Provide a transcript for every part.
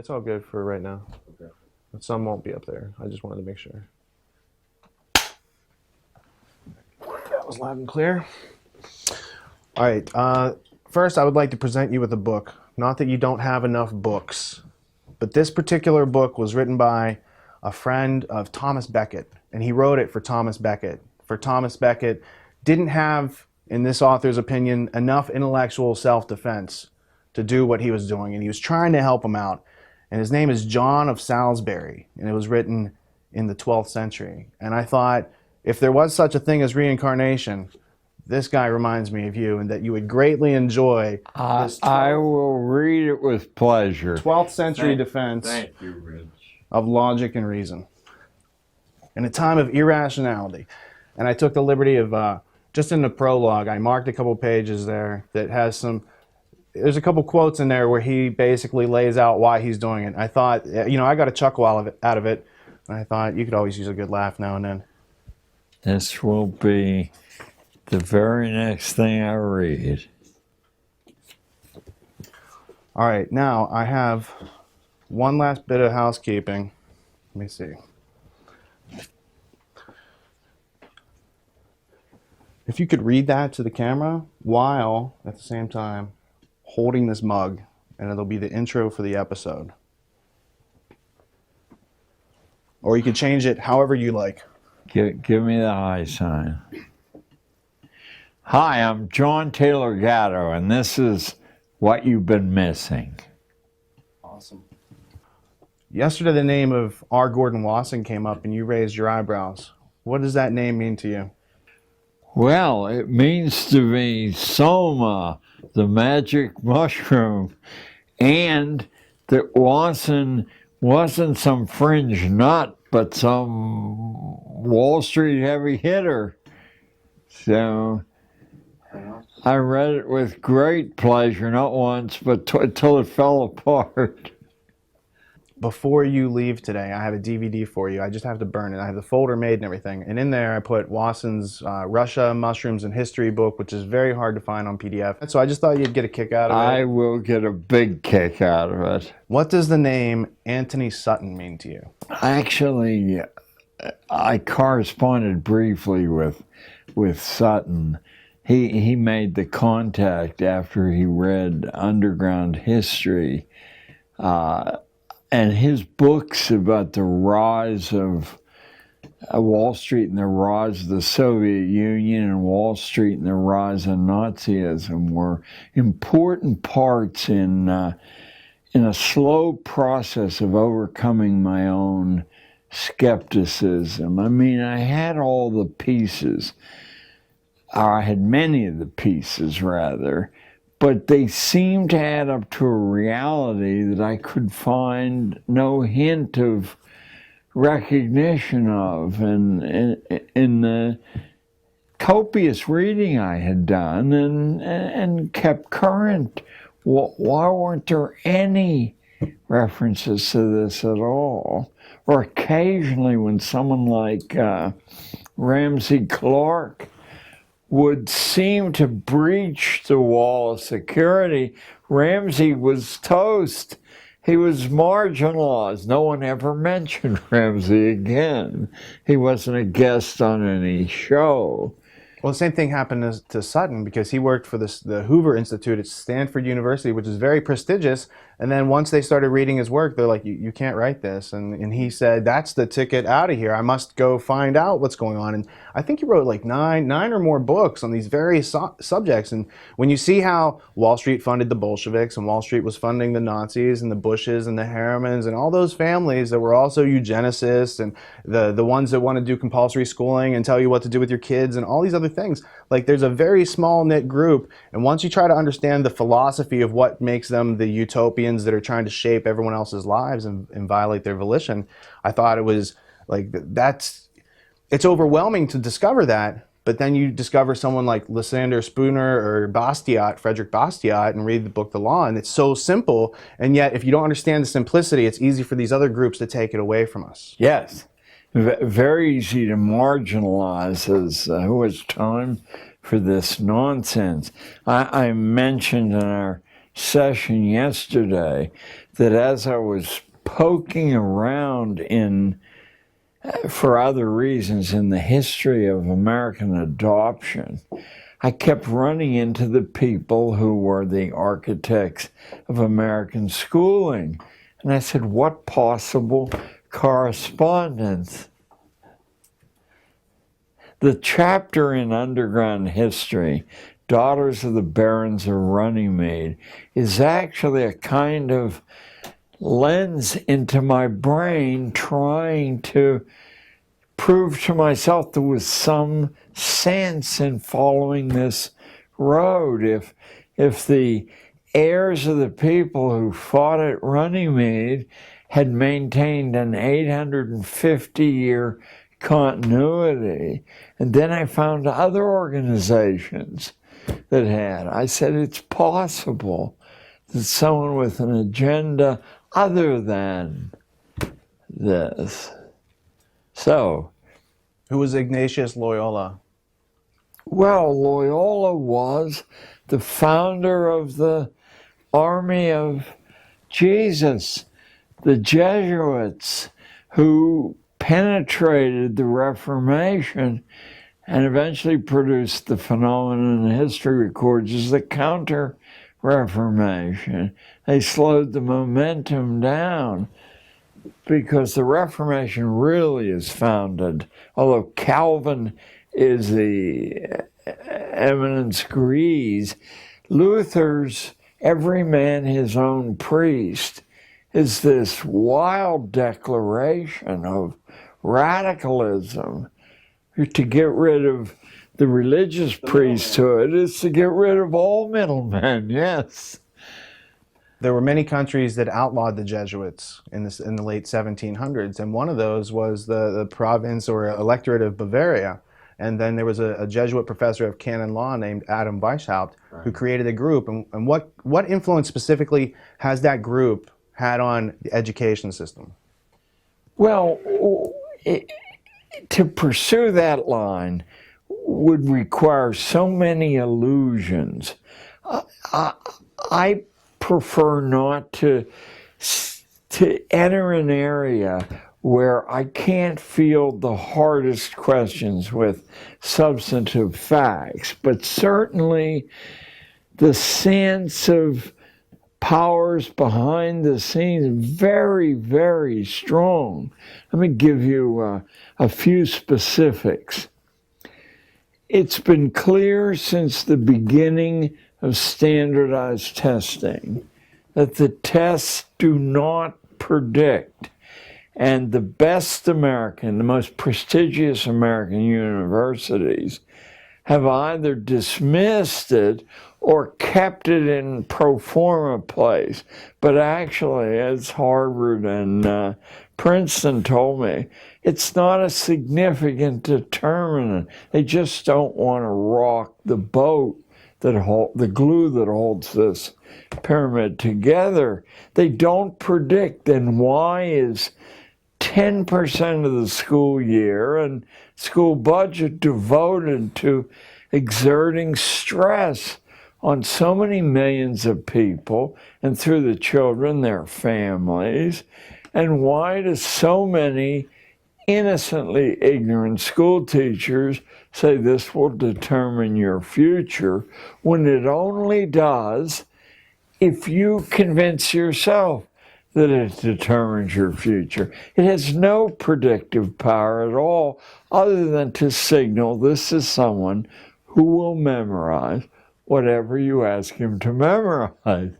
It's all good for right now. Okay. Some won't be up there. I just wanted to make sure. That was loud and clear. All right. First, I would like to present you with a book. Not that you don't have enough books, but this particular book was written by a friend of Thomas Becket, and he wrote it for Thomas Becket. For Thomas Becket didn't have, in this author's opinion, enough intellectual self-defense to do what he was doing, and he was trying to help him out. And his name is John of Salisbury, and it was written in the 12th century. And I thought, if there was such a thing as reincarnation, this guy reminds me of you, and that you would greatly enjoy this I will read it with pleasure. 12th century defense Thank you, Rich. of logic and reason in a time of irrationality. And I took the liberty of, just in the prologue, I marked a couple pages there that has some, there's a couple quotes in there where he basically lays out why he's doing it. I thought, I got a chuckle out of it, and I thought you could always use a good laugh now and then. This will be the very next thing I read. All right, now I have one last bit of housekeeping. Let me see. If you could read that to the camera while at the same time holding this mug, and it'll be the intro for the episode. Or you can change it however you like. Give me the high sign. Hi, I'm John Taylor Gatto, and this is What You've Been Missing. Awesome. Yesterday the name of R. Gordon Wasson came up and you raised your eyebrows. What does that name mean to you? Well, it means to me soma, the magic mushroom, and that Wasson wasn't some fringe nut, but some Wall Street heavy hitter. So I read it with great pleasure, not once, but until it fell apart. Before you leave today, I have a DVD for you. I just have to burn it. I have the folder made and everything. And in there, I put Wasson's Russia, Mushrooms, and History book, which is very hard to find on PDF. So I just thought you'd get a kick out of it. I will get a big kick out of it. What does the name Anthony Sutton mean to you? Actually, I corresponded briefly with Sutton. He made the contact after he read Underground History. And his books about the rise of Wall Street and the rise of the Soviet Union and Wall Street and the rise of Nazism were important parts in a slow process of overcoming my own skepticism. I mean, I had all the pieces, or I had many of the pieces, rather, but they seemed to add up to a reality that I could find no hint of recognition of. And in the copious reading I had done and kept current, why weren't there any references to this at all? Or occasionally when someone like Ramsey Clark would seem to breach the wall of security, Ramsey was toast. He was marginalized. No one ever mentioned Ramsey again. He wasn't a guest on any show. Well, the same thing happened to Sutton, because he worked for the Hoover Institute at Stanford University, which is very prestigious. And then once they started reading his work, they're like, you can't write this. And he said, that's the ticket out of here. I must go find out what's going on. And I think he wrote like nine or more books on these various subjects. And when you see how Wall Street funded the Bolsheviks, and Wall Street was funding the Nazis and the Bushes and the Harrimans and all those families that were also eugenicists, and the ones that want to do compulsory schooling and tell you what to do with your kids and all these other things, like there's a very small knit group. And once you try to understand the philosophy of what makes them the utopians that are trying to shape everyone else's lives and violate their volition, I thought it was like, it's overwhelming to discover that. But then you discover someone like Lysander Spooner or Frederick Bastiat, and read the book The Law, and it's so simple. And yet, if you don't understand the simplicity, it's easy for these other groups to take it away from us. Yes, very easy to marginalize as who has time for this nonsense. I mentioned in our session yesterday that as I was poking around for other reasons in the history of American adoption, I kept running into the people who were the architects of American schooling. And I said, what possible correspondence? The chapter in Underground History, Daughters of the Barons of Runnymede, is actually a kind of lens into my brain trying to prove to myself there was some sense in following this road. If the heirs of the people who fought at Runnymede had maintained an 850-year continuity, and then I found other organizations that had, I said, it's possible that someone with an agenda other than this. So, Who was Ignatius Loyola? well, Loyola was the founder of the Army of Jesus, the Jesuits who penetrated the Reformation and eventually produced the phenomenon history records as the Counter-Reformation. They slowed the momentum down because the Reformation really is founded, although Calvin is the eminence grise, Luther's every man his own priest is this wild declaration of radicalism. To get rid of the religious priesthood is to get rid of all middlemen, yes. There were many countries that outlawed the Jesuits in the late 1700s, and one of those was the province or electorate of Bavaria. And then there was a Jesuit professor of canon law named Adam Weishaupt who created a group. And what influence specifically has that group had on the education system? Well, to pursue that line would require so many illusions. I prefer not to enter an area where I can't field the hardest questions with substantive facts, but certainly the sense of powers behind the scenes very, very strong. Let me give you a few specifics. It's been clear since the beginning of standardized testing that the tests do not predict. And the best American, the most prestigious American universities have either dismissed it or kept it in pro forma place. But actually, as Harvard and Princeton told me, it's not a significant determinant. They just don't want to rock the boat, the glue that holds this pyramid together. They don't predict. Then why is 10% of the school year and school budget devoted to exerting stress on so many millions of people and through the children, their families? And why do so many innocently ignorant school teachers say this will determine your future when it only does if you convince yourself that it determines your future? It has no predictive power at all other than to signal this is someone who will memorize whatever you ask him to memorize.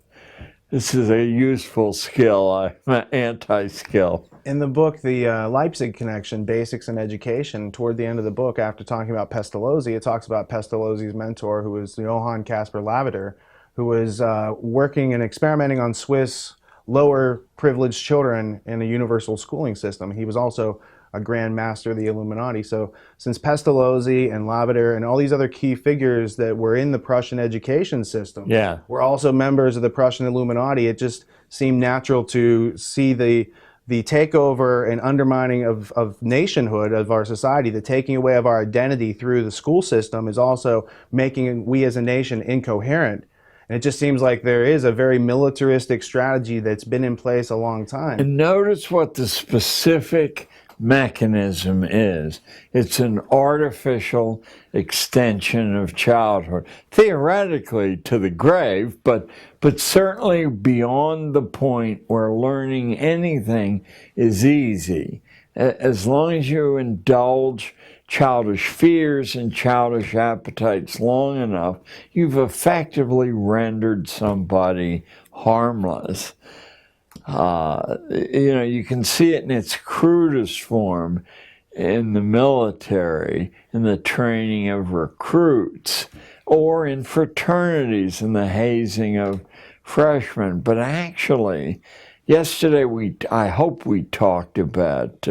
This is a useful skill. I'm an anti-skill. In the book, the Leipzig Connection, Basics in Education, toward the end of the book, after talking about Pestalozzi, it talks about Pestalozzi's mentor, who was Johann Caspar Lavater, who was working and experimenting on Swiss lower privileged children in a universal schooling system. He was also a Grand Master of the Illuminati. So since Pestalozzi and Lavater and all these other key figures that were in the Prussian education system were also members of the Prussian Illuminati, it just seemed natural to see the takeover and undermining of nationhood of our society, the taking away of our identity through the school system is also making we as a nation incoherent. And it just seems like there is a very militaristic strategy that's been in place a long time. And notice what the specific mechanism is. It's an artificial extension of childhood, theoretically to the grave, but certainly beyond the point where learning anything is easy. As long as you indulge childish fears and childish appetites long enough, you've effectively rendered somebody harmless. You can see it in its crudest form in the military, in the training of recruits, or in fraternities, in the hazing of freshmen. But actually, yesterday I hope we talked about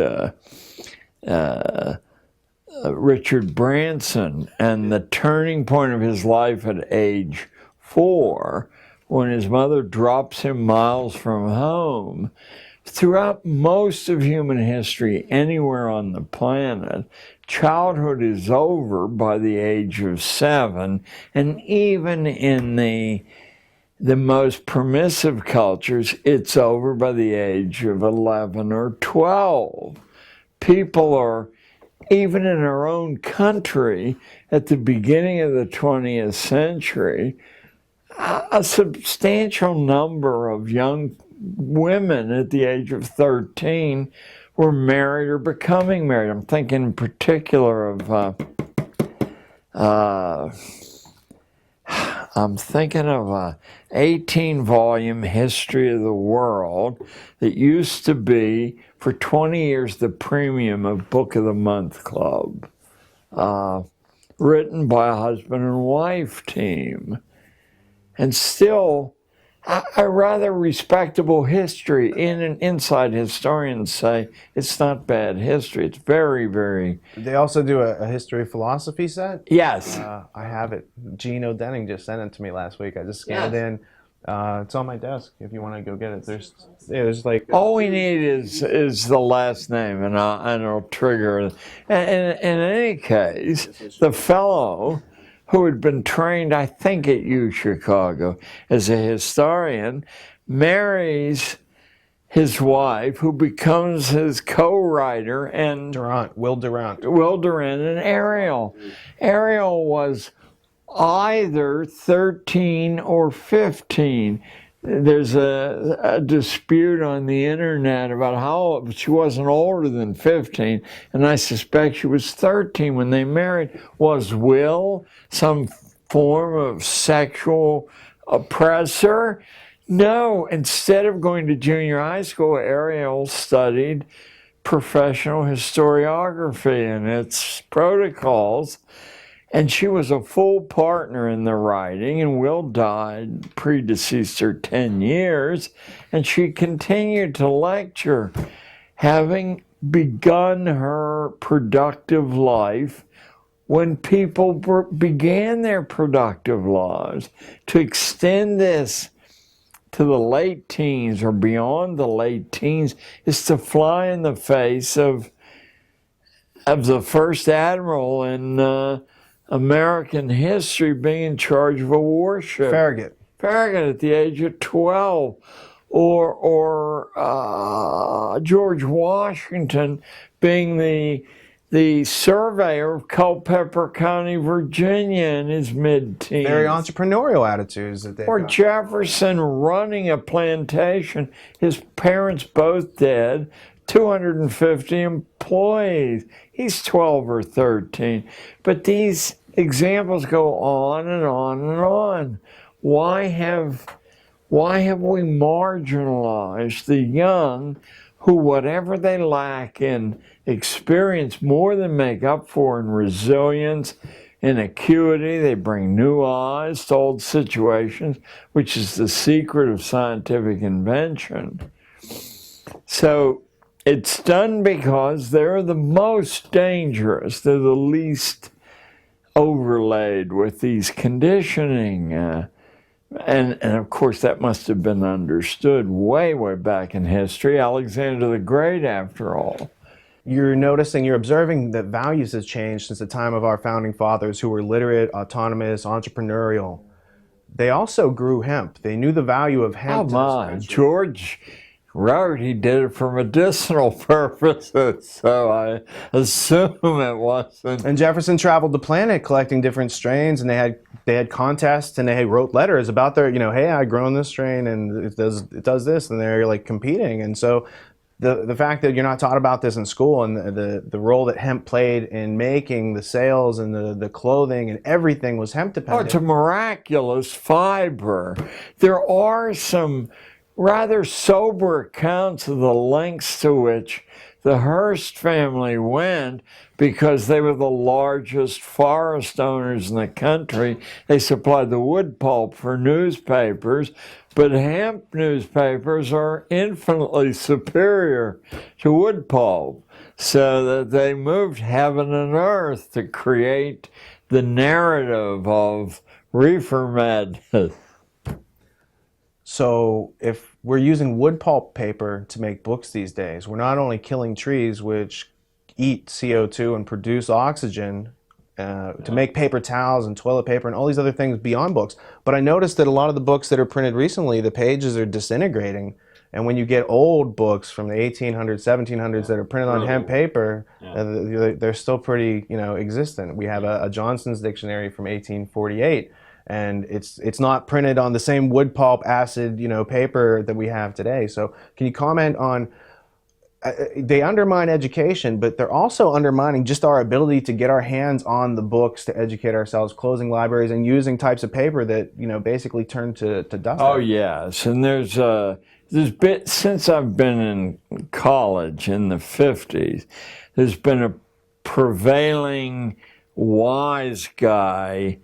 Richard Branson and the turning point of his life at age 4, when his mother drops him miles from home. Throughout most of human history, anywhere on the planet, childhood is over by the age of 7, and even in the most permissive cultures, it's over by the age of 11 or 12. People are, even in our own country, at the beginning of the 20th century, a substantial number of young women at the age of 13 were married or becoming married. I'm thinking in particular of I'm thinking of a 18-volume history of the world that used to be, for 20 years, the premium of Book of the Month Club, written by a husband and wife team. And still, a rather respectable history. Inside historians say it's not bad history. It's very, very... They also do a history of philosophy set? Yes. I have it. Gene O'Denning just sent it to me last week. I just scanned it in. It's on my desk if you want to go get it. There's like... All we need is the last name, and it'll trigger. And in any case, the fellow who had been trained, I think, at U Chicago as a historian, marries his wife, who becomes his co-writer, and Will Durant, and Ariel. Ariel was either 13 or 15. There's a dispute on the internet about how she wasn't older than 15, and I suspect she was 13 when they married. Was Will some form of sexual oppressor? No. Instead of going to junior high school, Ariel studied professional historiography and its protocols. And she was a full partner in the writing, and Will died, predeceased her 10 years, and she continued to lecture, having begun her productive life when people began their productive lives. To extend this to the late teens or beyond the late teens is to fly in the face of the first admiral in American history being in charge of a warship. Farragut at the age of 12. Or George Washington being the surveyor of Culpeper County, Virginia in his mid-teens. Very entrepreneurial attitudes that they Or got. Jefferson running a plantation, his parents both dead, 250 employees. He's 12 or 13. But these examples go on and on and on. Why have we marginalized the young who, whatever they lack in experience, more than make up for in resilience, in acuity? They bring new eyes to old situations, which is the secret of scientific invention. So it's done because they're the most dangerous. They're the least overlaid with these conditioning. And of course, that must have been understood way, way back in history. Alexander the Great, after all. You're observing that values has changed since the time of our founding fathers, who were literate, autonomous, entrepreneurial. They also grew hemp. They knew the value of Oh hemp to this my, country. George wrote he did it for medicinal purposes, so I assume it wasn't. And Jefferson traveled the planet collecting different strains, and they had contests, and they wrote letters about their, hey, I grown this strain, and it does this, and they're like competing. And so the fact that you're not taught about this in school, and the role that hemp played in making the sails and the clothing and everything was hemp Oh, dependent. it's a miraculous fiber. There are some rather sober accounts of the lengths to which the Hearst family went because they were the largest forest owners in the country. They supplied the wood pulp for newspapers, but hemp newspapers are infinitely superior to wood pulp, so that they moved heaven and earth to create the narrative of reefer madness. So if we're using wood pulp paper to make books these days, we're not only killing trees, which eat CO2 and produce oxygen to make paper towels and toilet paper and all these other things beyond books, but I noticed that a lot of the books that are printed recently, the pages are disintegrating. And when you get old books from the 1800s, 1700s that are printed on hemp paper, they're still pretty, existent. We have a Johnson's Dictionary from 1848. And it's not printed on the same wood pulp acid, paper that we have today. So can you comment on, they undermine education, but they're also undermining just our ability to get our hands on the books to educate ourselves, closing libraries and using types of paper that, basically turn to dust. Oh, yes. And there's been, since I've been in college in the 50s, there's been a prevailing wise guy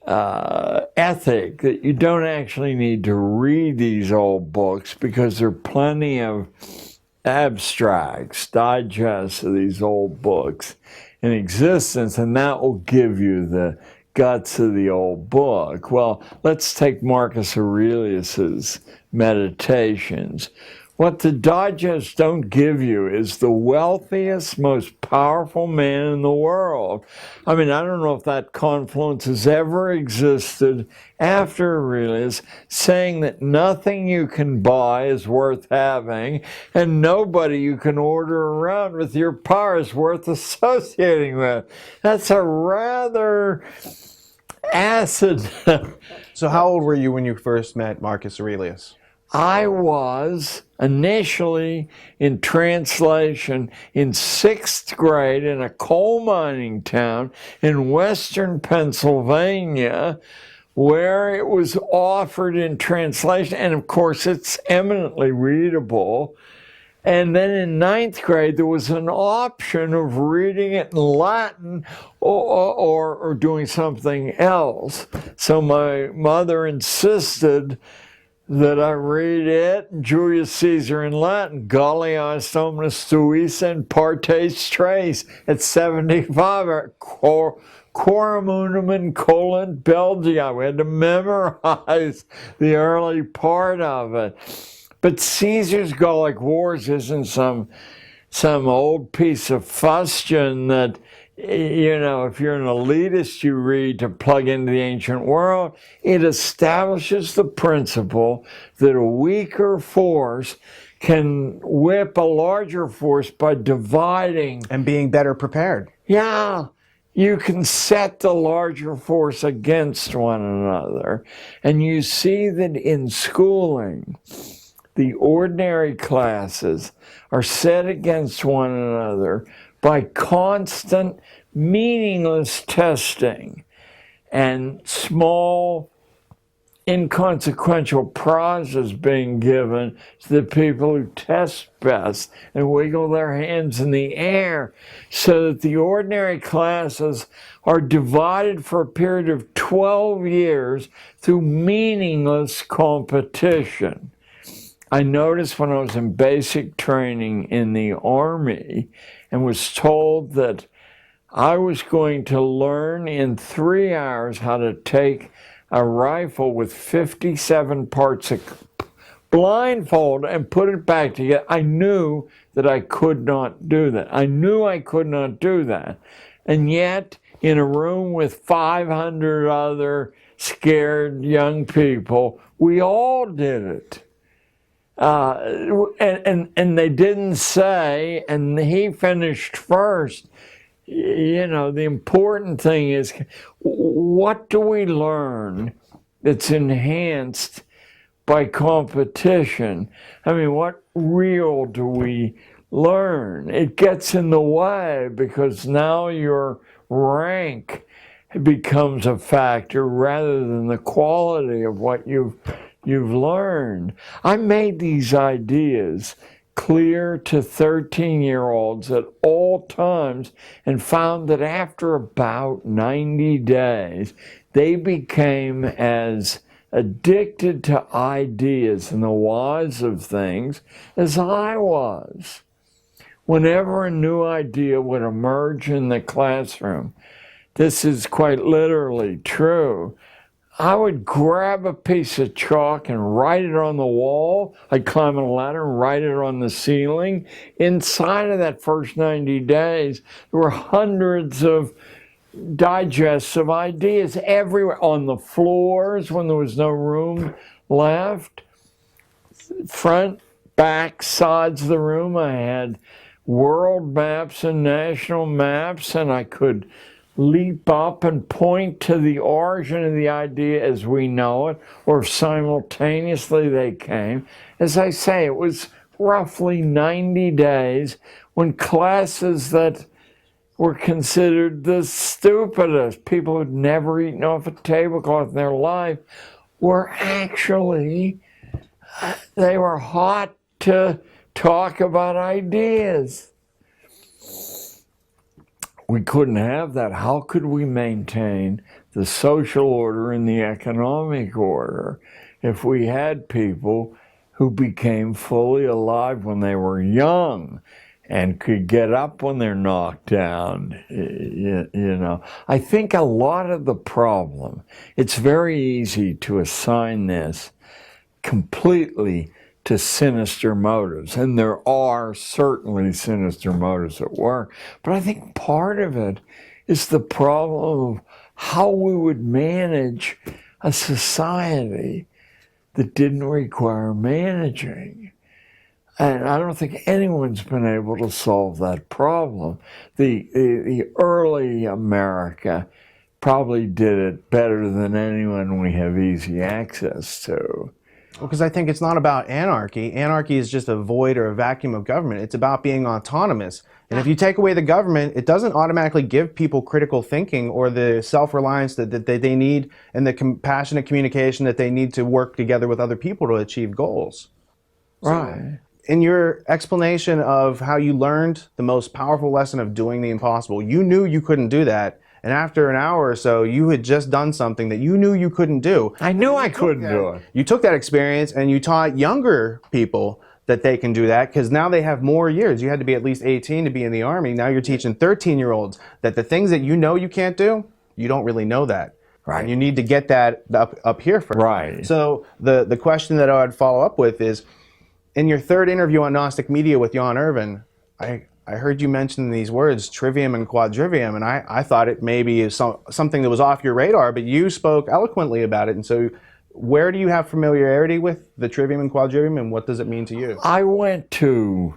ethic that you don't actually need to read these old books because there are plenty of abstracts, digests of these old books in existence, and that will give you the guts of the old book. Well, let's take Marcus Aurelius's Meditations. What the digests don't give you is the wealthiest, most powerful man in the world. I mean, I don't know if that confluence has ever existed after Aurelius, saying that nothing you can buy is worth having, and nobody you can order around with your power is worth associating with. That's a rather acid. So how old were you when you first met Marcus Aurelius? I was initially in translation in 6th grade in a coal mining town in western Pennsylvania, where it was offered in translation, and of course it's eminently readable. And then in 9th grade, there was an option of reading it in Latin or doing something else. So my mother insisted that I read it, Julius Caesar in Latin, Gallias omnes suis and partes tres, at 75, Quorum unum in colant Belgia. We had to memorize the early part of it. But Caesar's Gallic Wars isn't some old piece of fustian that, if you're an elitist, you read to plug into the ancient world. It establishes the principle that a weaker force can whip a larger force by dividing. And being better prepared. Yeah. You can set the larger force against one another. And you see that in schooling, the ordinary classes are set against one another by constant, meaningless testing and small, inconsequential prizes being given to the people who test best and wiggle their hands in the air, so that the ordinary classes are divided for a period of 12 years through meaningless competition. I noticed when I was in basic training in the Army and was told that I was going to learn in 3 hours how to take a rifle with 57 parts of blindfold and put it back together. I knew that I could not do that. I knew I could not do that. And yet, in a room with 500 other scared young people. We all did it. And they didn't say, and he finished first. You know, the important thing is, what do we learn that's enhanced by competition? I mean, what real do we learn? It gets in the way because now your rank becomes a factor rather than the quality of what you've learned. I made these ideas clear to 13-year-olds at all times and found that after about 90 days, they became as addicted to ideas and the whys of things as I was. Whenever a new idea would emerge in the classroom, this is quite literally true, I would grab a piece of chalk and write it on the wall. I'd climb a ladder and write it on the ceiling. Inside of that first 90 days, there were hundreds of digests of ideas everywhere, on the floors when there was no room left, front, back, sides of the room. I had world maps and national maps, and I could leap up and point to the origin of the idea as we know it, or simultaneously they came. As I say, it was roughly 90 days when classes that were considered the stupidest, people who'd never eaten off a tablecloth in their life, were actually, they were hot to talk about ideas. We couldn't have that. How could we maintain the social order and the economic order if we had people who became fully alive when they were young and could get up when they're knocked down? You know, I think a lot of the problem, it's very easy to assign this completely to sinister motives, and there are certainly sinister motives at work, but I think part of it is the problem of how we would manage a society that didn't require managing. And I don't think anyone's been able to solve that problem. The early America probably did it better than anyone we have easy access to. Because I think it's not about anarchy. Anarchy is just a void or a vacuum of government. It's about being autonomous. And if you take away the government, it doesn't automatically give people critical thinking or the self-reliance that they need and the compassionate communication that they need to work together with other people to achieve goals. Right. So, in your explanation of how you learned the most powerful lesson of doing the impossible, you knew you couldn't do that. And after an hour or so, you had just done something that you knew you couldn't do. I knew I couldn't do it. You took that experience and you taught younger people that they can do that because now they have more years. You had to be at least 18 to be in the Army. Now you're teaching 13-year-olds that the things that you know you can't do, you don't really know that. Right. And you need to get that up here first. Right. So the question that I would follow up with is, in your third interview on Gnostic Media with Jan Irvin, I heard you mention these words, trivium and quadrivium, and I thought it maybe is something that was off your radar, but you spoke eloquently about it. And so where do you have familiarity with the trivium and quadrivium, and what does it mean to you? I went to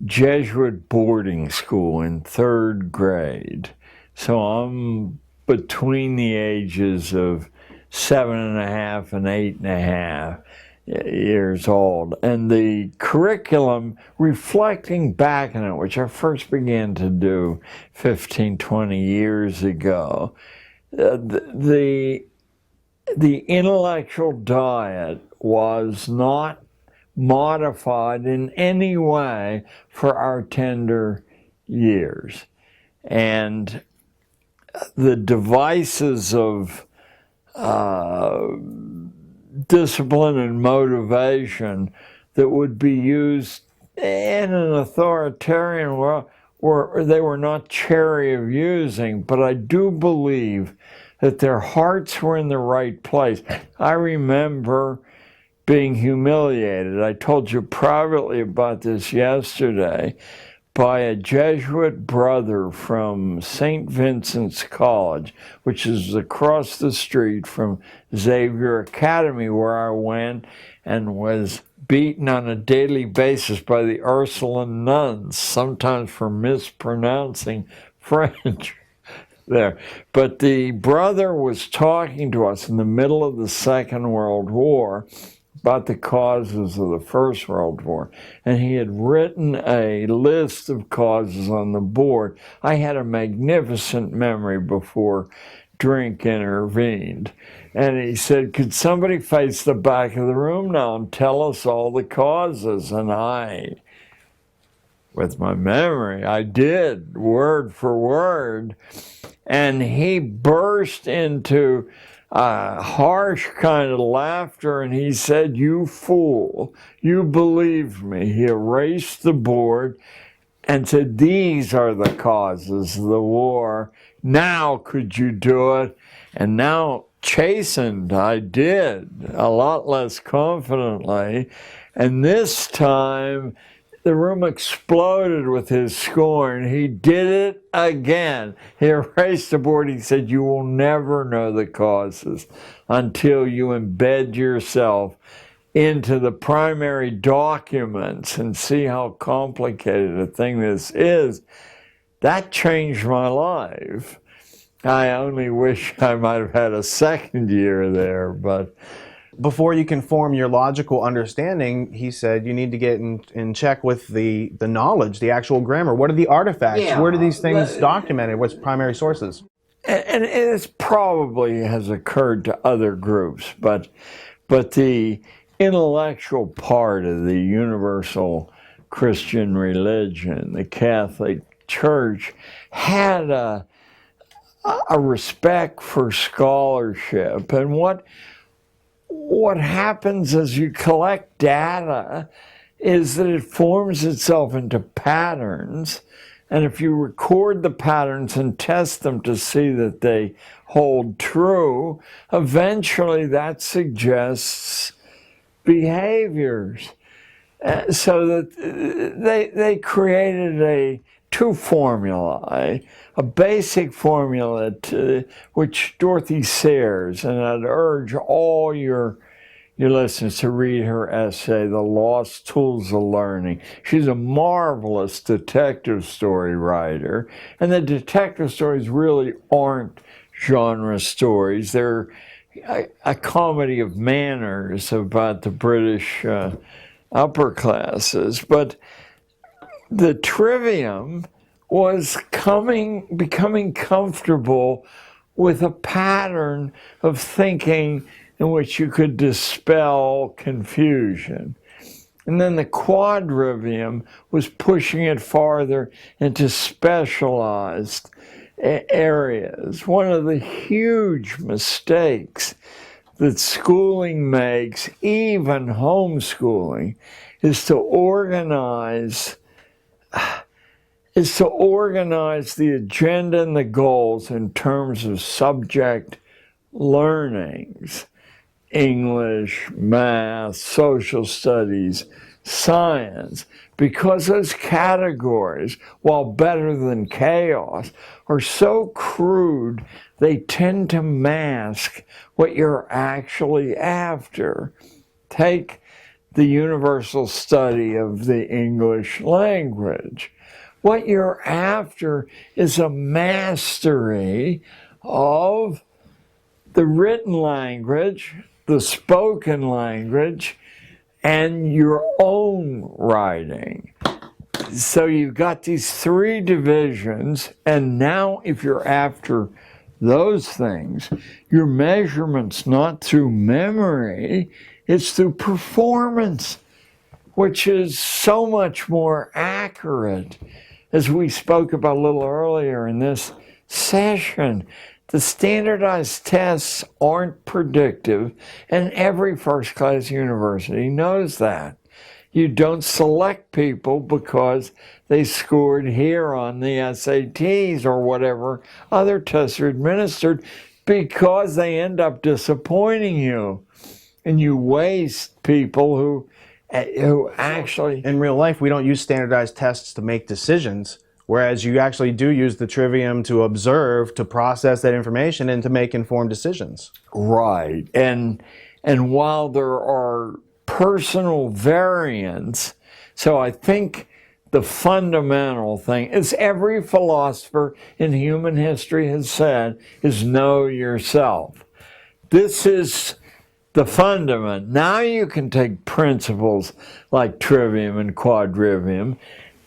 Jesuit boarding school in third grade, so I'm between the ages of 7.5 and 8.5 years old, and the curriculum, reflecting back on it, which I first began to do 15, 20 years ago, the intellectual diet was not modified in any way for our tender years. And the devices of discipline and motivation that would be used in an authoritarian world they were not chary of using, but I do believe that their hearts were in the right place. I remember being humiliated. I told you privately about this yesterday, by a Jesuit brother from St. Vincent's College, which is across the street from Xavier Academy, where I went and was beaten on a daily basis by the Ursuline nuns, sometimes for mispronouncing French there. But the brother was talking to us in the middle of the Second World War about the causes of the First World War. And he had written a list of causes on the board. I had a magnificent memory before drink intervened. And he said, could somebody face the back of the room now and tell us all the causes? And I, with my memory, I did, word for word. And he burst into harsh kind of laughter, and he said, you fool, you believed me. He erased the board and said, these are the causes of the war. Now could you do it? And now, chastened, I did, a lot less confidently. And this time, the room exploded with his scorn. He did it again. He erased the board. He said, you will never know the causes until you embed yourself into the primary documents and see how complicated a thing this is. That changed my life. I only wish I might have had a second year there, but before you can form your logical understanding, he said you need to get in check with the knowledge, the actual grammar. What are the artifacts? Yeah, where are these things documented? What's primary sources? And it probably has occurred to other groups, but the intellectual part of the universal Christian religion, the Catholic Church, had a respect for scholarship. And what happens as you collect data is that it forms itself into patterns. And if you record the patterns and test them to see that they hold true, eventually that suggests behaviors. So that they created two formulae, a basic formula which Dorothy Sayers, and I'd urge all your listeners to read her essay, The Lost Tools of Learning. She's a marvelous detective story writer, and the detective stories really aren't genre stories. They're a comedy of manners about the British upper classes, but the trivium was becoming comfortable with a pattern of thinking in which you could dispel confusion. And then the quadrivium was pushing it farther into specialized areas. One of the huge mistakes that schooling makes, even homeschooling, is to organize the agenda and the goals in terms of subject learnings: English, math, social studies, science, because those categories, while better than chaos, are so crude they tend to mask what you're actually after. Take the universal study of the English language. What you're after is a mastery of the written language, the spoken language, and your own writing. So you've got these three divisions, and now if you're after those things, your measurement's not through memory, it's through performance, which is so much more accurate. As we spoke about a little earlier in this session, the standardized tests aren't predictive, and every first-class university knows that. You don't select people because they scored here on the SATs or whatever other tests are administered, because they end up disappointing you. And you waste people who who actually... In real life, we don't use standardized tests to make decisions, whereas you actually do use the trivium to observe, to process that information, and to make informed decisions. Right. And while there are personal variants, so I think the fundamental thing, as every philosopher in human history has said, is know yourself. This is the fundament. Now you can take principles like trivium and quadrivium,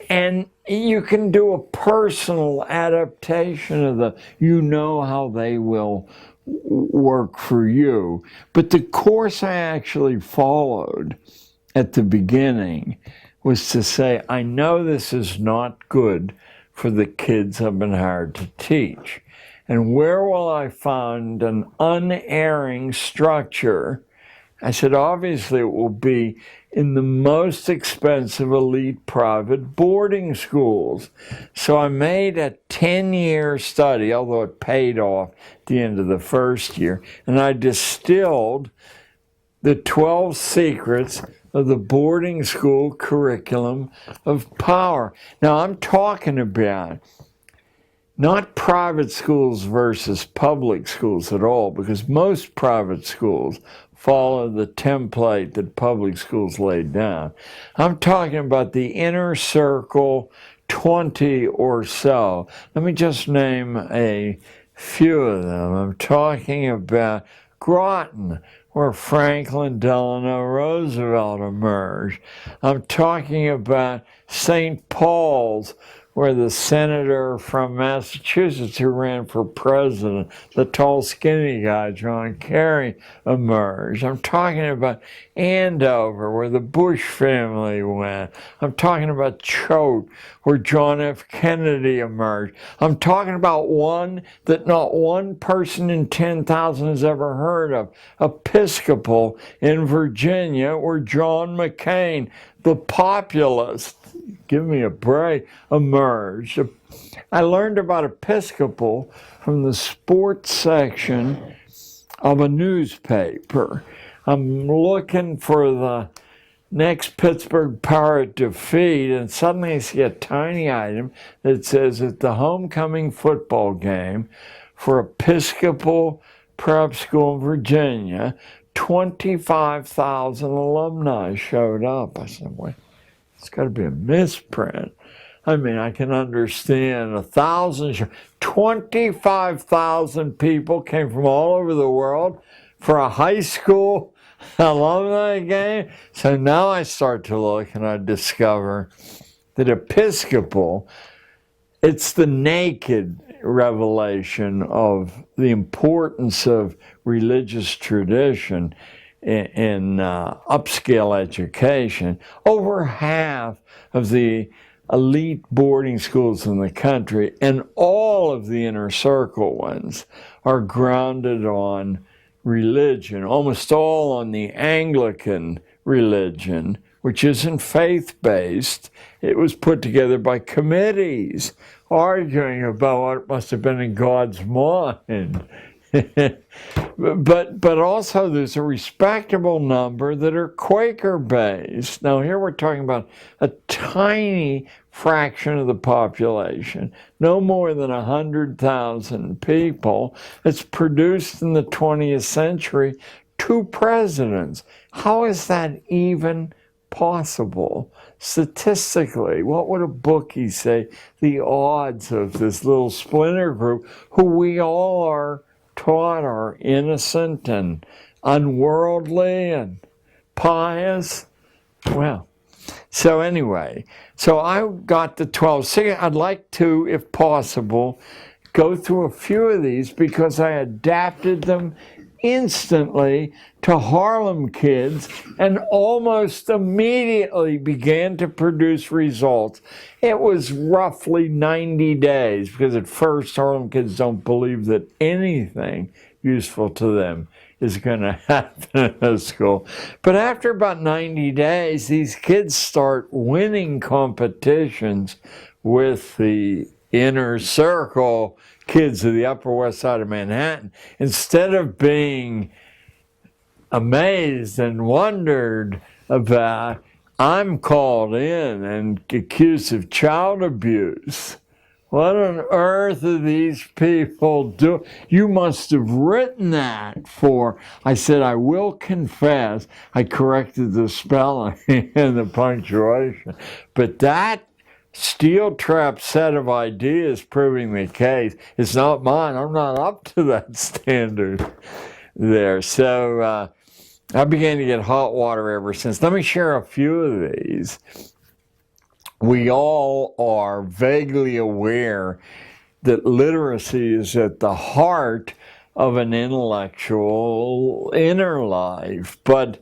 and you can do a personal adaptation of the, you know how they will work for you. But the course I actually followed at the beginning was to say, I know this is not good for the kids I've been hired to teach. And where will I find an unerring structure? I said, obviously it will be in the most expensive elite private boarding schools. So I made a 10-year study, although it paid off at the end of the first year, and I distilled the 12 secrets of the boarding school curriculum of power. Now I'm talking about not private schools versus public schools at all, because most private schools follow the template that public schools laid down. I'm talking about the inner circle, 20 or so. Let me just name a few of them. I'm talking about Groton, where Franklin Delano Roosevelt emerged. I'm talking about St. Paul's, where the senator from Massachusetts who ran for president, the tall, skinny guy, John Kerry, emerged. I'm talking about Andover, where the Bush family went. I'm talking about Choate, where John F. Kennedy emerged. I'm talking about one that not one person in 10,000 has ever heard of, Episcopal in Virginia, where John McCain, the populist, give me a break, emerged. I learned about Episcopal from the sports section of a newspaper. I'm looking for the next Pittsburgh Pirate defeat, and suddenly I see a tiny item that says at the homecoming football game for Episcopal Prep School in Virginia, 25,000 alumni showed up. I said, wait, it's got to be a misprint. I mean, I can understand 1,000, 25,000 people came from all over the world for a high school alumni game. So now I start to look and I discover that Episcopal, it's the naked revelation of the importance of religious tradition in upscale education. Over half of the elite boarding schools in the country, and all of the inner circle ones, are grounded on religion, almost all on the Anglican religion, which isn't faith-based. It was put together by committees arguing about what must have been in God's mind. But also there's a respectable number that are Quaker-based. Now here we're talking about a tiny fraction of the population, no more than 100,000 people. It's produced in the 20th century 2 presidents. How is that even possible? Statistically, what would a bookie say the odds of this little splinter group, who we all are taught are innocent and unworldly and pious? Well, so anyway, so I got the 12. I'd like to, if possible, go through a few of these because I adapted them instantly to Harlem kids and almost immediately began to produce results. It was roughly 90 days because at first Harlem kids don't believe that anything useful to them is going to happen in a school. But after about 90 days, these kids start winning competitions with the inner circle kids of the Upper West Side of Manhattan. Instead of being amazed and wondered about, I'm called in and accused of child abuse. What on earth are these people doing? You must have written that for. I said, I will confess, I corrected the spelling and the punctuation. But that steel trap set of ideas proving the case is not mine. I'm not up to that standard there. So I began to get hot water ever since. Let me share a few of these. We all are vaguely aware that literacy is at the heart of an intellectual inner life. But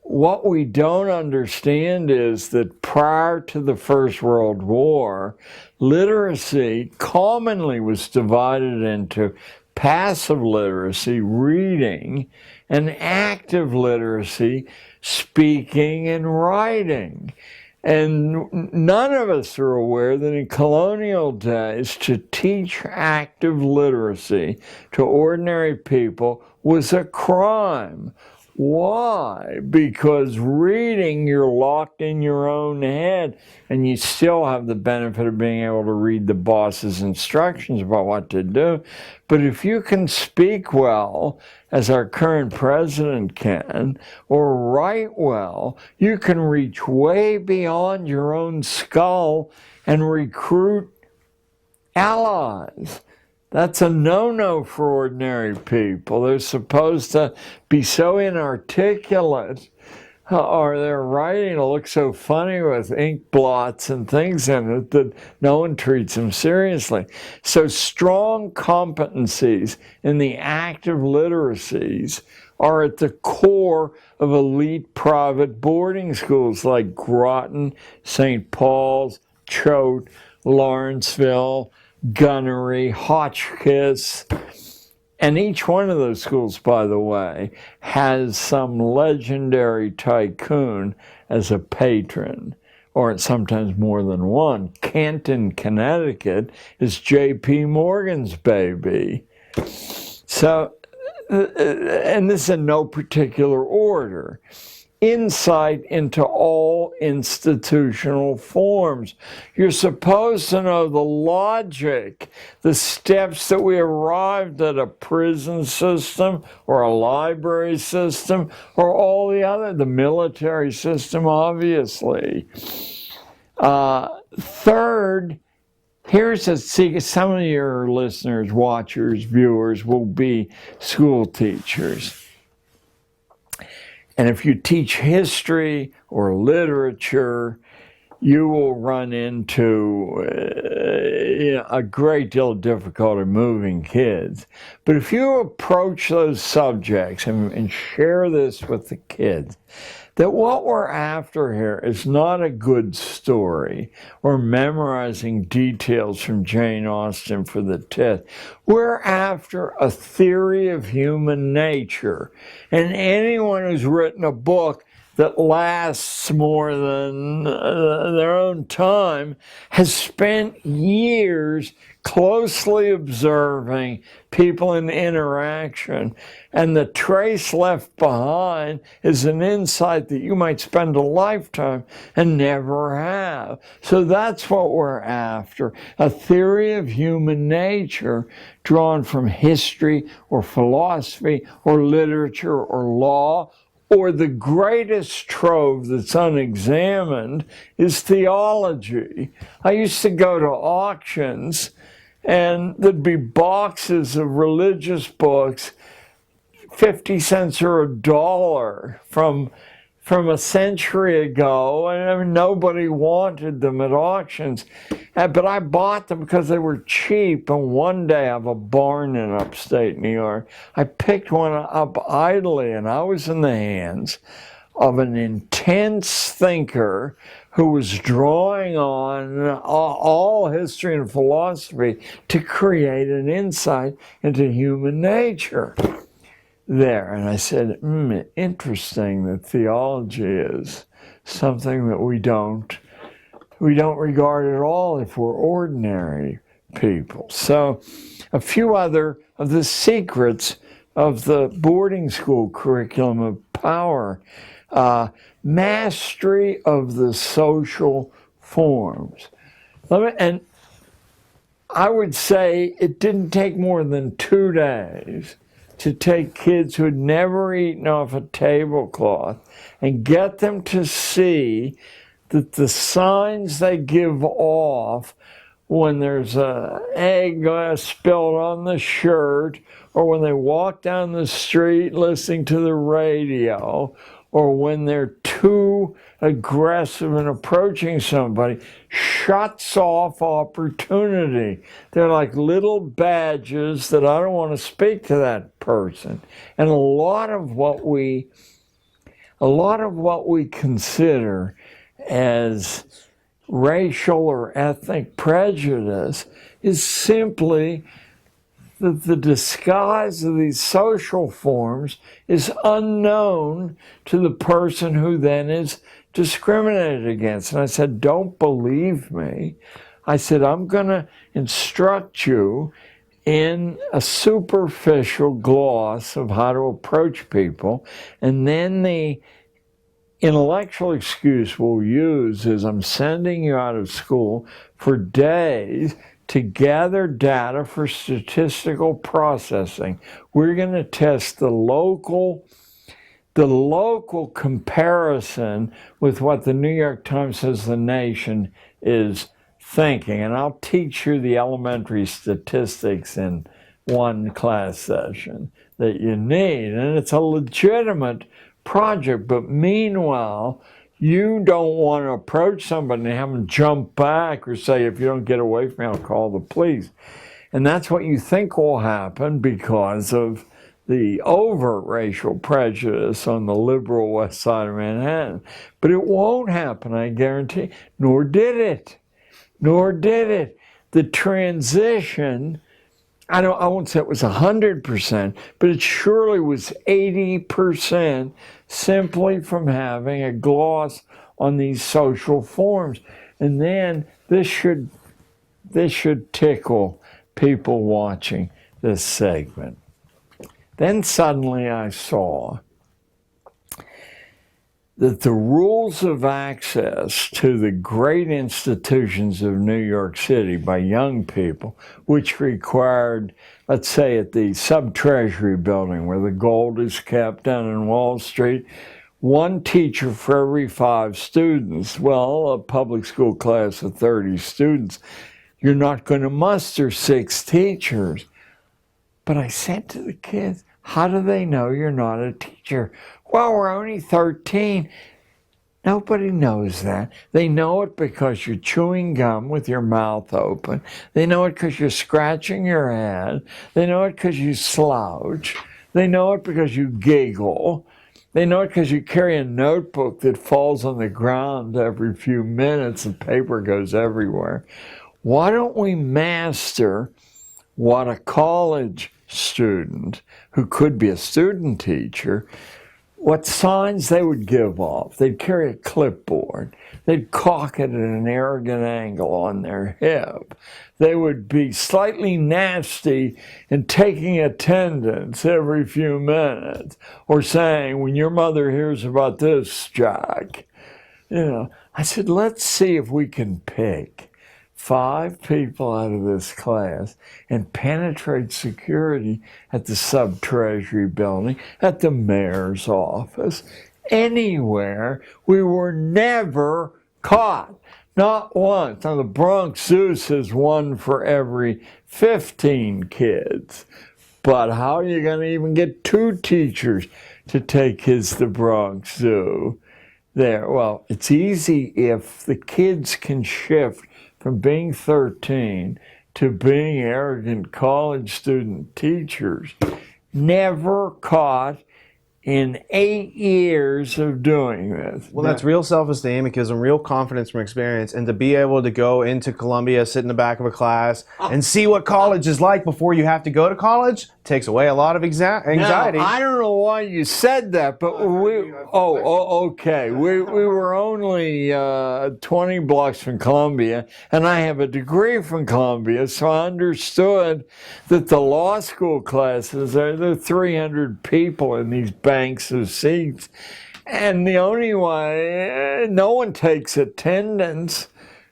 what we don't understand is that prior to the First World War, literacy commonly was divided into passive literacy, reading, and active literacy, speaking and writing. And none of us are aware that in colonial days, to teach active literacy to ordinary people was a crime. Why? Because reading, you're locked in your own head, and you still have the benefit of being able to read the boss's instructions about what to do. But if you can speak well, as our current president can, or write well, you can reach way beyond your own skull and recruit allies. That's a no-no for ordinary people. They're supposed to be so inarticulate, or their writing will look so funny with ink blots and things in it that no one treats them seriously. So strong competencies in the active literacies are at the core of elite private boarding schools like Groton, St. Paul's, Choate, Lawrenceville, Gunnery, Hotchkiss. And each one of those schools, by the way, has some legendary tycoon as a patron, or sometimes more than one. Canton, Connecticut is J.P. Morgan's baby. So, and this is in no particular order. Insight into all institutional forms. You're supposed to know the logic, the steps that we arrived at a prison system or a library system or all the military system, obviously. Third, here's a secret. Some of your listeners, watchers, viewers will be school teachers. And if you teach history or literature, you will run into a great deal of difficulty moving kids. But if you approach those subjects and share this with the kids, that what we're after here is not a good story or memorizing details from Jane Austen for the test. We're after a theory of human nature. And anyone who's written a book that lasts more than their own time has spent years closely observing people in interaction, and the trace left behind is an insight that you might spend a lifetime and never have. So that's what we're after, a theory of human nature drawn from history or philosophy or literature or law, or the greatest trove that's unexamined is theology. I used to go to auctions, and there'd be boxes of religious books, 50 cents or $1 from a century ago, and nobody wanted them at auctions. But I bought them because they were cheap, and one day I have a barn in upstate New York. I picked one up idly, and I was in the hands of an intense thinker who was drawing on all history and philosophy to create an insight into human nature there. And I said, interesting that theology is something that we don't regard at all if we're ordinary people. So a few other of the secrets of the boarding school curriculum of power. Mastery of the social forms. And I would say it didn't take more than 2 days to take kids who had never eaten off a tablecloth and get them to see that the signs they give off when there's an egg spilled on the shirt, or when they walk down the street listening to the radio, or when they're too aggressive in approaching somebody, shuts off opportunity. They're like little badges that I don't want to speak to that person. And a lot of what we consider as racial or ethnic prejudice is simply that the disguise of these social forms is unknown to the person who then is discriminated against. And I said, don't believe me. I said, I'm going to instruct you in a superficial gloss of how to approach people, and then the intellectual excuse we'll use is I'm sending you out of school for days to gather data for statistical processing. We're going to test the local comparison with what the New York Times says the nation is thinking. And I'll teach you the elementary statistics in one class session that you need. And it's a legitimate project, but meanwhile, you don't want to approach somebody and have them jump back or say, if you don't get away from me, I'll call the police. And that's what you think will happen because of the overt racial prejudice on the liberal west side of Manhattan. But it won't happen, I guarantee. Nor did it. Nor did it. The transition, I won't say it was 100%, but it surely was 80% simply from having a gloss on these social forms. And then this should tickle people watching this segment. Then suddenly I saw that the rules of access to the great institutions of New York City by young people, which required, let's say at the Sub-Treasury building where the gold is kept down in Wall Street, 1 teacher for every 5 students. Well, a public school class of 30 students, you're not going to muster 6 teachers. But I said to the kids, how do they know you're not a teacher? Well, we're only 13. Nobody knows that. They know it because you're chewing gum with your mouth open. They know it because you're scratching your head. They know it because you slouch. They know it because you giggle. They know it because you carry a notebook that falls on the ground every few minutes and paper goes everywhere. Why don't we master what a college student, who could be a student teacher, what signs they would give off? They'd carry a clipboard. They'd cock it at an arrogant angle on their hip. They would be slightly nasty in taking attendance every few minutes, or saying, when your mother hears about this, Jack. I said, let's see if we can pick 5 people out of this class and penetrate security at the Sub-Treasury building, at the mayor's office, anywhere. We were never caught. Not once. Now, the Bronx Zoo says 1 for every 15 kids. But how are you going to even get 2 teachers to take kids to the Bronx Zoo? Well, it's easy if the kids can shift from being 13 to being arrogant college student teachers. Never caught in 8 years of doing this. Well, that's real self-esteem. It gives them real confidence from experience. And to be able to go into Columbia, sit in the back of a class, and see what college is like before you have to go to college takes away a lot of anxiety. Now, I don't know why you said that, but okay. We were only 20 blocks from Columbia, and I have a degree from Columbia, so I understood that the law school classes, there are 300 people in these banks of seats, And the only way, no one takes attendance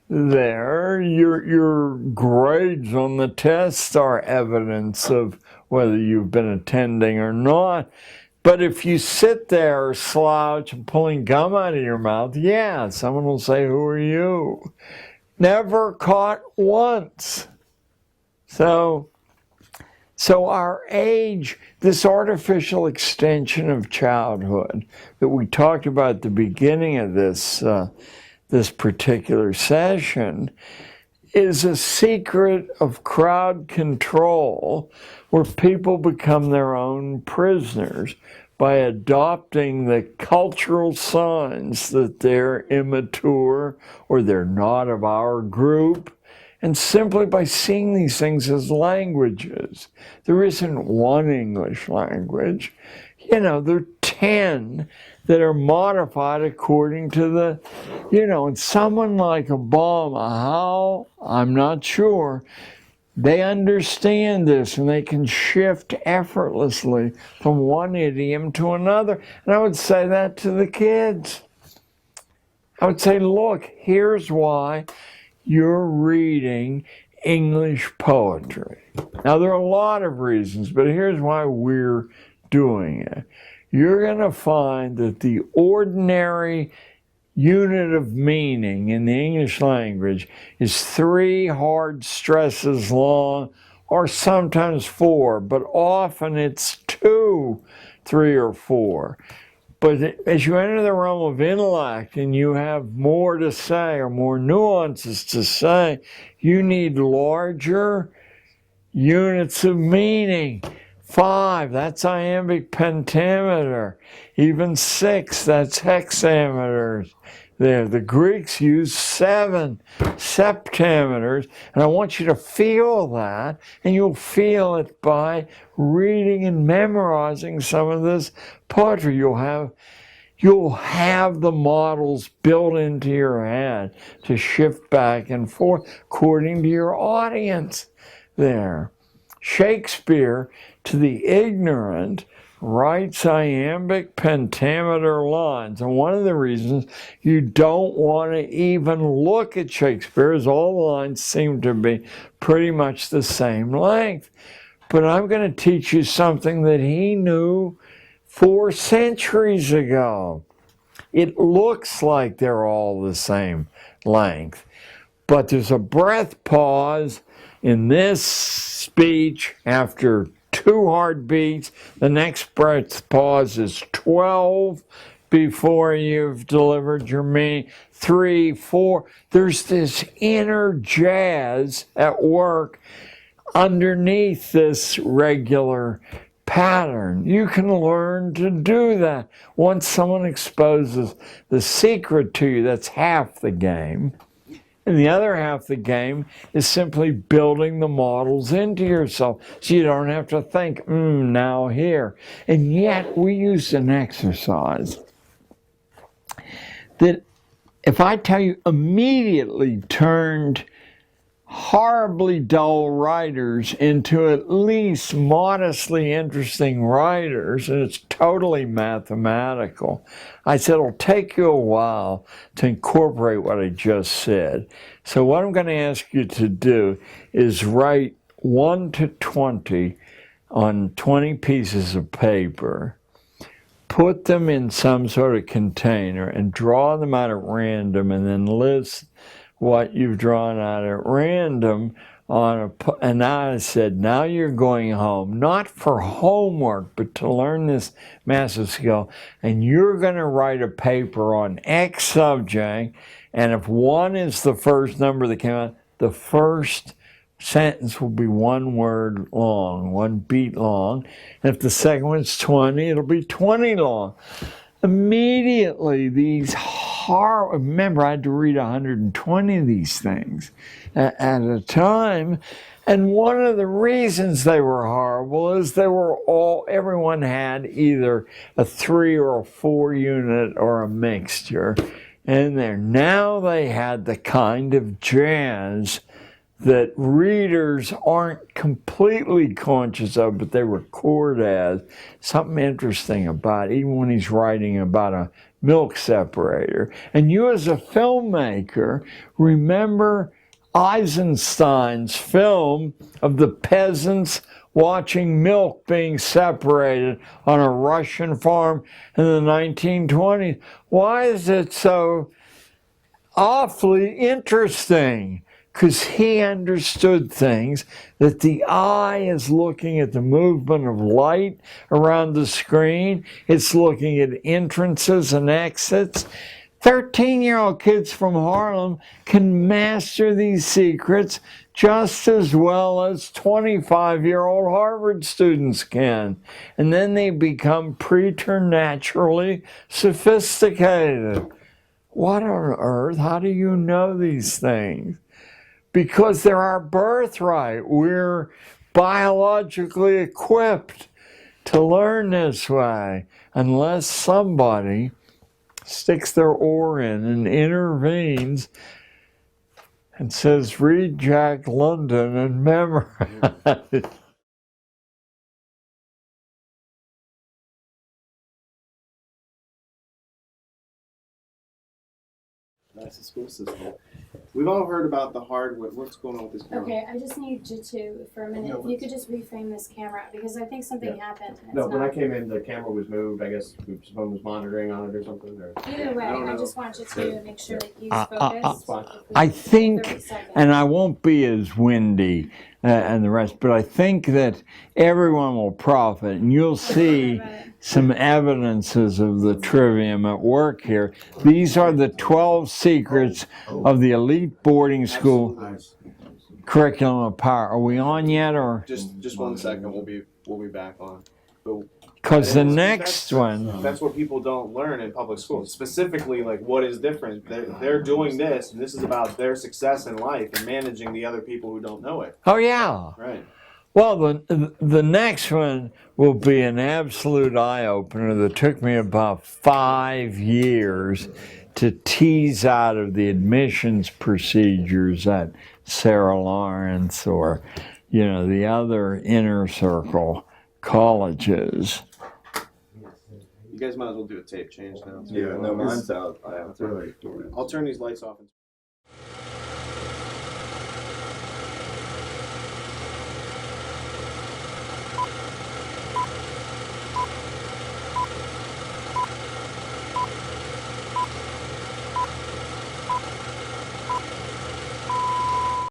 there. Your grades on the test are evidence of whether you've been attending or not. But if you sit there slouch and pulling gum out of your mouth, yeah, someone will say, "Who are you?" Never caught once. So our age, this artificial extension of childhood that we talked about at the beginning of this particular session, is a secret of crowd control where people become their own prisoners by adopting the cultural signs that they're immature or they're not of our group, and simply by seeing these things as languages. There isn't one English language. There are 10 that are modified according to the, and someone like Obama, how, I'm not sure, they understand this and they can shift effortlessly from one idiom to another. And I would say that to the kids. I would say, look, here's why you're reading English poetry. Now, there are a lot of reasons, but here's why we're doing it. You're going to find that the ordinary unit of meaning in the English language is 3 hard stresses long, or sometimes 4, but often it's 2, 3, or 4. But as you enter the realm of intellect and you have more to say or more nuances to say, you need larger units of meaning. 5, that's iambic pentameter. Even 6, that's hexameters. There, the Greeks used 7 septameters, and I want you to feel that, and you'll feel it by reading and memorizing some of this poetry. You'll have the models built into your head to shift back and forth according to your audience there. Shakespeare, to the ignorant, writes iambic pentameter lines. And one of the reasons you don't want to even look at Shakespeare is all the lines seem to be pretty much the same length. But I'm going to teach you something that he knew 4 centuries ago. It looks like they're all the same length, but there's a breath pause in this speech after 2 hard beats. The next breath pause is 12 before you've delivered your meaning. 3, 4. There's this inner jazz at work underneath this regular pattern. You can learn to do that. Once someone exposes the secret to you, that's half the game. And the other half of the game is simply building the models into yourself so you don't have to think, now here. And yet we used an exercise that, if I tell you, immediately turned horribly dull writers into at least modestly interesting writers, and it's totally mathematical. I said it'll take you a while to incorporate what I just said. So what I'm going to ask you to do is write 1 to 20 on 20 pieces of paper, put them in some sort of container, and draw them out at random, and then list what you've drawn out at random and now I said, now you're going home, not for homework, but to learn this massive skill, and you're going to write a paper on X subject, and if 1 is the first number that came out, the first sentence will be 1 word long, 1 beat long, and if the second one's 20, it'll be 20 long. Immediately, remember, I had to read 120 of these things at a time. And one of the reasons they were horrible is everyone had either a 3 or a 4 unit or a mixture in there. Now they had the kind of jazz that readers aren't completely conscious of, but they record as something interesting about, even when he's writing about a milk separator. And you as a filmmaker, remember Eisenstein's film of the peasants watching milk being separated on a Russian farm in the 1920s. Why is it so awfully interesting? Because he understood things, that the eye is looking at the movement of light around the screen. It's looking at entrances and exits. 13-year-old kids from Harlem can master these secrets just as well as 25-year-old Harvard students can. And then they become preternaturally sophisticated. What on earth? How do you know these things? Because they're our birthright. We're biologically equipped to learn this way, unless somebody sticks their oar in and intervenes and says, read Jack London and memorize. That's the school system. We've all heard about the hardware. What's going on with this camera? Okay, I just need you to, for a minute, if you could just reframe this camera, because I think something happened. And No, it's when I not. came in, the camera was moved. I guess someone was monitoring on it or something. Or Either way, I don't I know. just want you to make sure that he's uh, focused. I think, 30 seconds. and I won't be as windy and the rest, but I think that everyone will profit, and you'll see some evidences of the trivium at work here. These are the 12 secrets of the elite boarding school curriculum of power. Are we on yet, or? Just 1 second. We'll be back on. Because the next one. That's what people don't learn in public schools. Specifically, like what is different. They're doing this, and this is about their success in life and managing the other people who don't know it. Oh yeah. Right. Well, the next one will be an absolute eye-opener that took me about 5 years to tease out of the admissions procedures at Sarah Lawrence or, the other inner circle colleges. You guys might as well do a tape change now. yeah, no, mine's out. I'll turn these lights off.